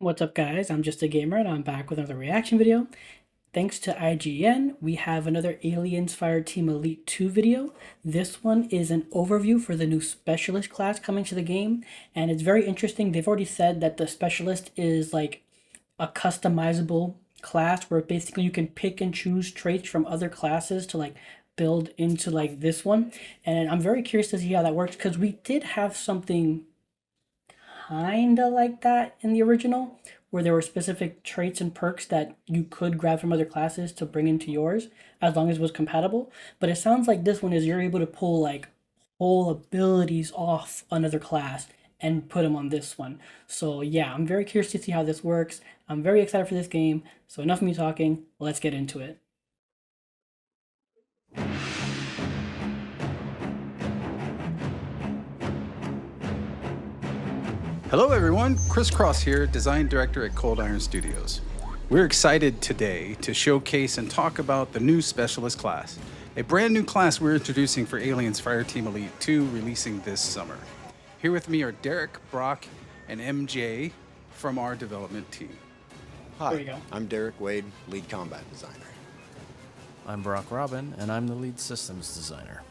What's up, guys? I'm just a gamer and I'm back with another reaction video. Thanks to IGN, we have another Aliens Fireteam Elite 2 video. This one is an overview for the new Specialist class coming to the game, and it's very interesting. They've already said that the Specialist is like a customizable class where basically you can pick and choose traits from other classes to like build into like this one. And I'm very curious to see how that works because we did have something kinda like that in the original, where there were specific traits and perks that you could grab from other classes to bring into yours, as long as it was compatible. But it sounds like this one is you're able to pull like whole abilities off another class and put them on this one. So yeah, I'm very curious to see how this works. I'm very excited for this game. So enough of me talking, let's get into it. Hello everyone, Chris Cross here, Design Director at Cold Iron Studios. We're excited today to showcase and talk about the new Specialist class, a brand new class we're introducing for Aliens Fireteam Elite 2 releasing this summer. Here with me are Derek, Brock, and MJ from our development team. There you go. Hi, I'm Derek Wade, Lead Combat Designer. I'm Brock Robin, and I'm the lead systems designer.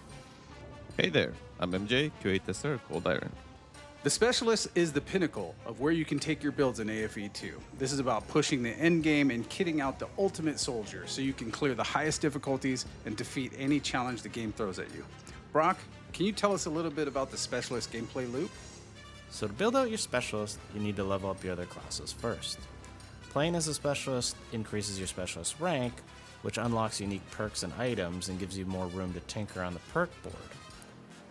Hey there, I'm MJ, QA tester at Cold Iron. The Specialist is the pinnacle of where you can take your builds in AFE 2. This is about pushing the end game and kitting out the ultimate soldier so you can clear the highest difficulties and defeat any challenge the game throws at you. Brock, can you tell us a little bit about the Specialist gameplay loop? So to build out your specialist, you need to level up your other classes first. Playing as a specialist increases your specialist rank, which unlocks unique perks and items and gives you more room to tinker on the perk board.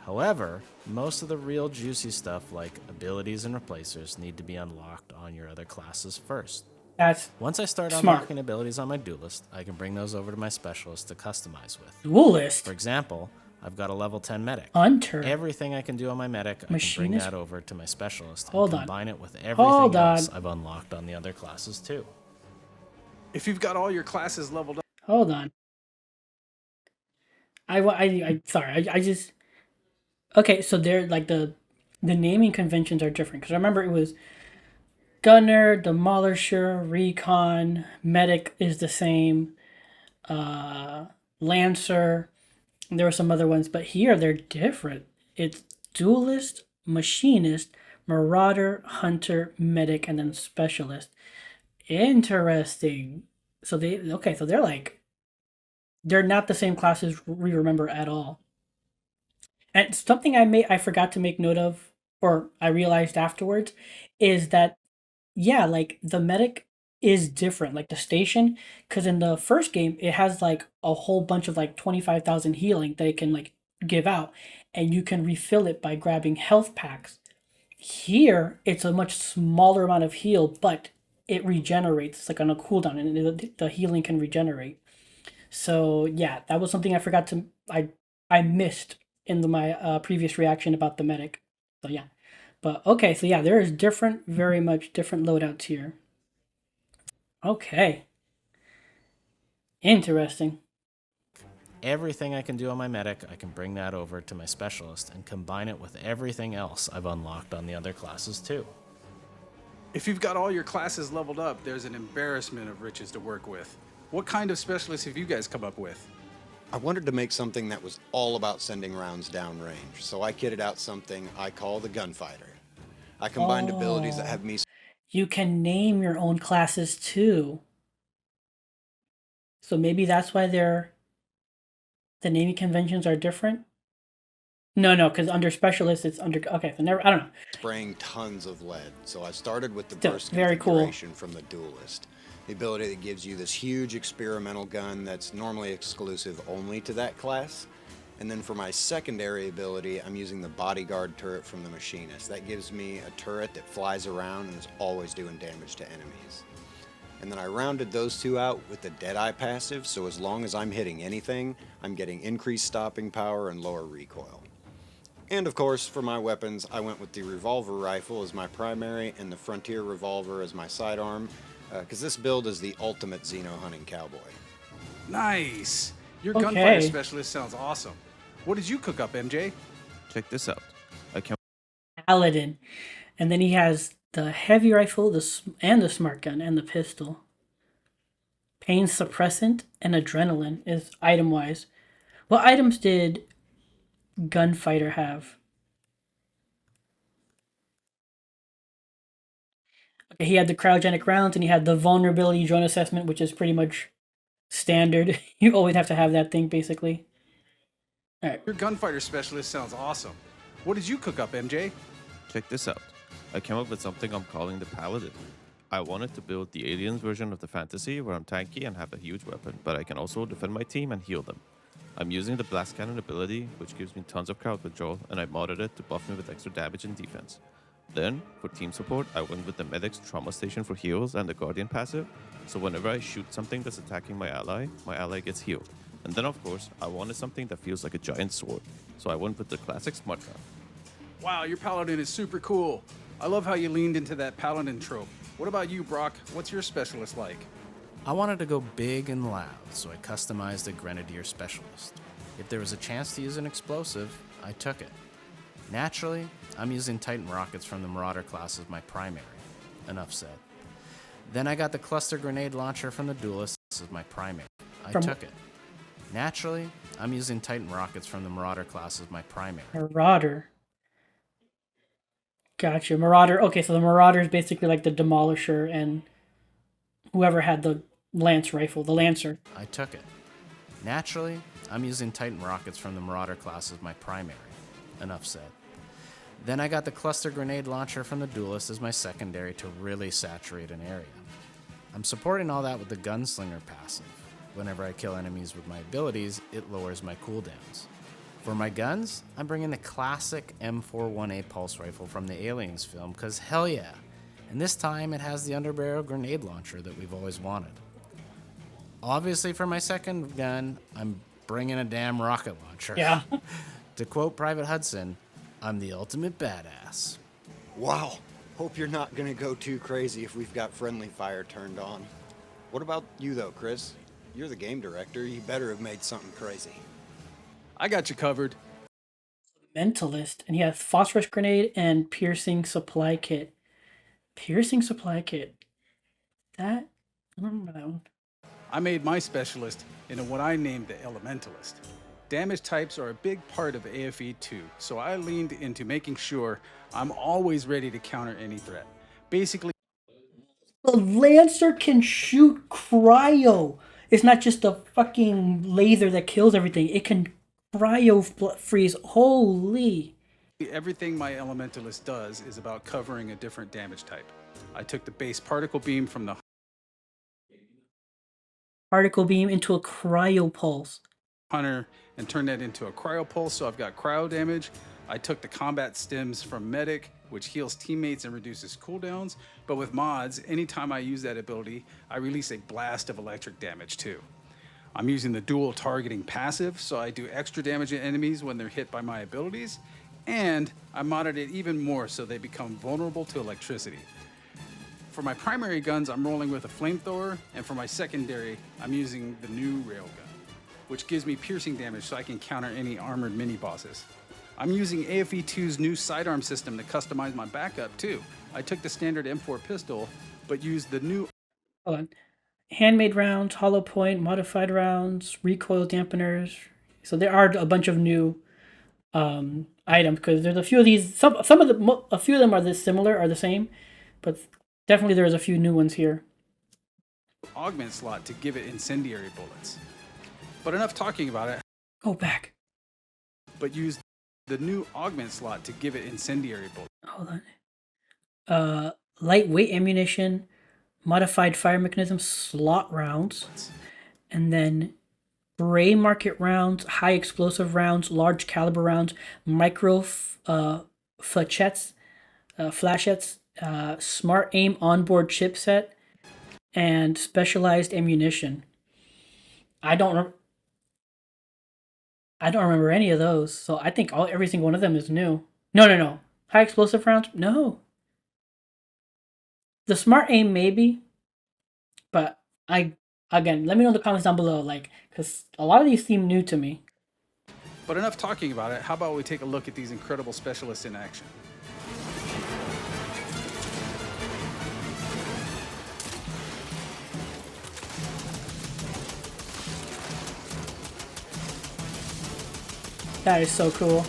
However, most of the real juicy stuff like abilities and replacers need to be unlocked on your other classes first. That's Once I start smart. unlocking abilities on my duelist, I can bring those over to my specialist to customize with. Duelist, For example, I've got a level 10 medic. Hunter. Everything I can do on my medic, I can bring Machinist? that over to my specialist Hold and on. combine it with everything Hold else on. I've unlocked on the other classes too. If you've got all your classes leveled up, Hold on. Sorry. I just okay. So they're like the naming conventions are different because I remember it was Gunner, Demolisher, Recon, Medic is the same, Lancer. And there were some other ones, but here they're different. It's Duelist, Machinist, Marauder, Hunter, Medic, and then Specialist. Interesting. So so they're like they're not the same classes we remember at all. And something I forgot to make note of, or I realized afterwards, is that yeah, like the medic is different, like the station, because in the first game it has like a whole bunch of like 25,000 healing that it can like give out, and you can refill it by grabbing health packs. Here it's a much smaller amount of heal, but it regenerates like on a cooldown, and the healing can regenerate. So yeah, that was something I forgot to I missed in my previous reaction about the medic. So yeah, but okay, so yeah, there is different, very much different loadouts here. Okay, interesting. Everything I can do on my medic, I can bring that over to my specialist and combine it with everything else I've unlocked on the other classes too. if you've got all your classes leveled up, there's an embarrassment of riches to work with. What kind of specialists have you guys come up with? I wanted to make something that was all about sending rounds downrange, so I kitted out something I call the Gunfighter. I combined abilities that have me You can name your own classes too. So maybe that's why the naming conventions are different. No, because under specialists it's under okay. So never I don't know. spraying tons of lead, so I started with the Still, burst very cool. configuration from the Duelist. The ability that gives you this huge experimental gun that's normally exclusive only to that class. And then for my secondary ability, I'm using the bodyguard turret from the Machinist. That gives me a turret that flies around and is always doing damage to enemies. And then I rounded those two out with the Deadeye passive, so as long as I'm hitting anything, I'm getting increased stopping power and lower recoil. And of course, for my weapons, I went with the revolver rifle as my primary and the Frontier revolver as my sidearm, because this build is the ultimate Xeno hunting cowboy. Nice! Your Okay. gunfighter specialist sounds awesome. What did you cook up, MJ? Check this out. I can Paladin, and then he has the heavy rifle, and the smart gun, and the pistol. Pain suppressant and adrenaline is item-wise. What items did Gunfighter have? Okay, he had the cryogenic rounds, and he had the vulnerability drone assessment, which is pretty much standard. You always have to have that thing, basically. All right. Your gunfighter specialist sounds awesome. What did you cook up, MJ? Check this out. I came up with something I'm calling the Paladin. I wanted to build the aliens version of the fantasy where I'm tanky and have a huge weapon, but I can also defend my team and heal them. I'm using the blast cannon ability, which gives me tons of crowd control, and I modded it to buff me with extra damage and defense. Then, for team support, I went with the medic's trauma station for heals and the guardian passive, so whenever I shoot something that's attacking my ally gets healed. And then of course, I wanted something that feels like a giant sword, so I went with the classic smart gun. Wow, your paladin is super cool. I love how you leaned into that paladin trope. What about you, Brock? What's your specialist like? I wanted to go big and loud, so I customized a Grenadier Specialist. If there was a chance to use an explosive, I took it. Naturally, I'm using Titan rockets from the Marauder class as my primary. Enough said. Then I got the Cluster Grenade Launcher from the Duelist as my primary. I took it. Naturally, I'm using Titan rockets from the Marauder class as my primary. Marauder. Gotcha. Marauder. Okay, so the Marauder is basically like the Demolisher and whoever had the Lance rifle, the Lancer. I took it. Naturally, I'm using Titan rockets from the Marauder class as my primary. Enough said. Then I got the Cluster Grenade Launcher from the Duelist as my secondary to really saturate an area. I'm supporting all that with the Gunslinger passive. Whenever I kill enemies with my abilities, it lowers my cooldowns. For my guns, I'm bringing the classic M418 pulse rifle from the Aliens film, cause hell yeah. And this time it has the underbarrel grenade launcher that we've always wanted. Obviously for my second gun, I'm bringing a damn rocket launcher. Yeah. To quote Private Hudson, I'm the ultimate badass. Wow. Hope you're not gonna go too crazy if we've got friendly fire turned on. What about you though, Chris? You're the game director. You better have made something crazy. I got you covered. Mentalist, and he has phosphorus grenade and piercing supply kit. Piercing supply kit. That I don't remember that one. I made my specialist into what I named the Elementalist. Damage types are a big part of AFE 2, so I leaned into making sure I'm always ready to counter any threat. Basically, The Lancer can shoot cryo. It's not just a fucking laser that kills everything. It can cryo freeze. Holy. everything my Elementalist does is about covering a different damage type. I took the base particle beam from the Particle beam into a cryo pulse. Hunter and turned that into a cryo pulse, so I've got cryo damage. I took the combat stims from Medic, which heals teammates and reduces cooldowns, but with mods, anytime I use that ability, I release a blast of electric damage too. I'm using the dual targeting passive, so I do extra damage to enemies when they're hit by my abilities, and I modded it even more so they become vulnerable to electricity. For my primary guns, I'm rolling with a flamethrower, and for my secondary, I'm using the new railgun, which gives me piercing damage so I can counter any armored mini-bosses. I'm using AFE 2's new sidearm system to customize my backup too. I took the standard M4 pistol, but used the new Hold on. Handmade rounds, hollow point, modified rounds, recoil dampeners. So there are a bunch of new items because there's a few of these. A few of them are similar, are the same, but definitely there's a few new ones here. augment slot to give it incendiary bullets. But enough talking about it. Go back. But use the new augment slot to give it incendiary bullets. Hold on. Lightweight ammunition, modified fire mechanism, slot rounds, and then gray market rounds, high explosive rounds, large caliber rounds, micro flashettes, smart aim onboard chipset, and specialized ammunition. I don't remember any of those, so I think every single one of them is new. No. High explosive rounds? No. The smart aim maybe, but again, let me know in the comments down below, because a lot of these seem new to me. But enough talking about it. How about we take a look at these incredible specialists in action? That is so cool.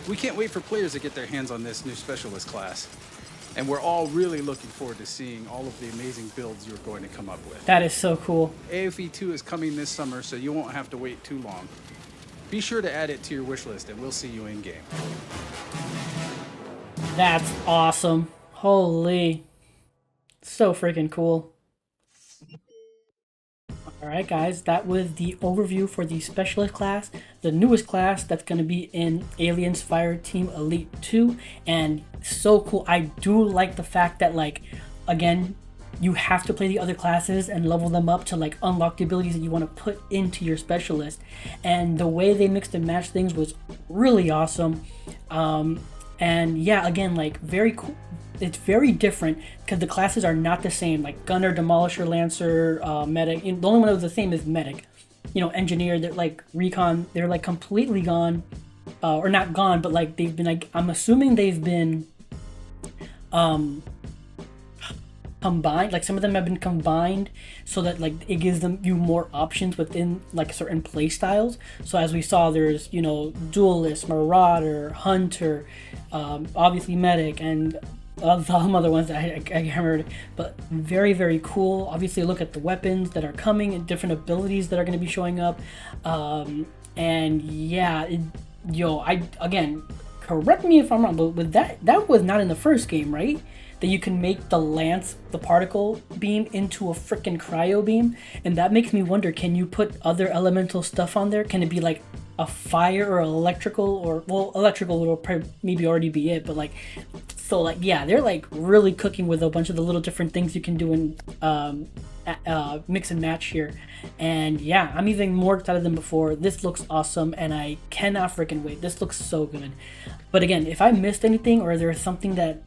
We can't wait for players to get their hands on this new specialist class. And we're all really looking forward to seeing all of the amazing builds you're going to come up with. That is so cool. AFE 2 is coming this summer, so you won't have to wait too long. Be sure to add it to your wish list, and we'll see you in game. That's awesome. Holy. So freaking cool. Alright guys, that was the overview for the Specialist class, the newest class that's going to be in Aliens Fireteam Elite 2, and so cool. I do like the fact that, like, again, you have to play the other classes and level them up to, like, unlock the abilities that you want to put into your Specialist, and the way they mixed and matched things was really awesome. And yeah, again, like, very cool. It's very different because the classes are not the same. Like Gunner, Demolisher, Lancer, Medic. The only one that was the same is Medic. You know, Engineer. They're like Recon. They're like completely gone, or not gone, but like they've been like. I'm assuming they've been combined. Like some of them have been combined so that like it gives you more options within like certain play styles. So as we saw, there's, you know, Duelist, Marauder, Hunter, obviously Medic, and some other ones that I can't remember, but very, very cool. Obviously, look at the weapons that are coming and different abilities that are going to be showing up. And yeah, again, correct me if I'm wrong, but with that was not in the first game, right? That you can make the lance, the particle beam, into a freaking cryo beam, and that makes me wonder, can you put other elemental stuff on there? Can it be like a fire or electrical, or well, electrical will probably maybe already be it, but like, so like, yeah, they're like really cooking with a bunch of the little different things you can do in mix and match here. And yeah, I'm even more excited than before. This looks awesome, and I cannot freaking wait. This looks so good. But again, if I missed anything, or there's something that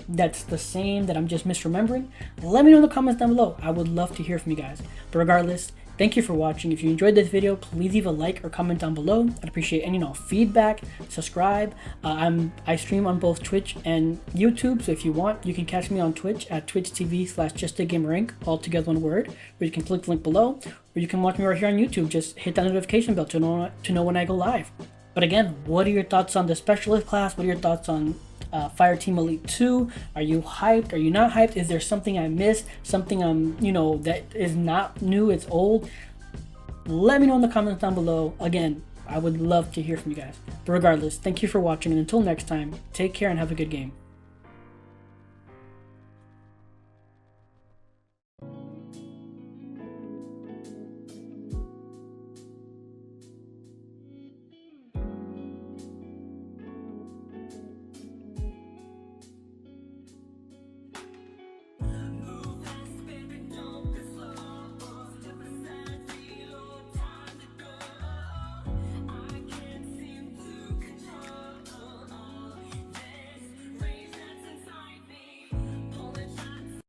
that's the same that I'm just misremembering, let me know in the comments down below. I would love to hear from you guys. But regardless, thank you for watching. If you enjoyed this video, please leave a like or comment down below. I'd appreciate any feedback. Subscribe. I stream on both Twitch and YouTube, so if you want, you can catch me on Twitch at twitch.tv/JustAGamerInc, all together one word, or you can click the link below, or you can watch me right here on YouTube. Just hit that notification bell to know when I go live. But again, what are your thoughts on the Specialist class? What are your thoughts on Fireteam Elite 2? Are you hyped? Are you not hyped? Is there something I missed? Something that is not new, it's old? Let me know in the comments down below. Again, I would love to hear from you guys. But regardless, thank you for watching, and until next time, take care and have a good game.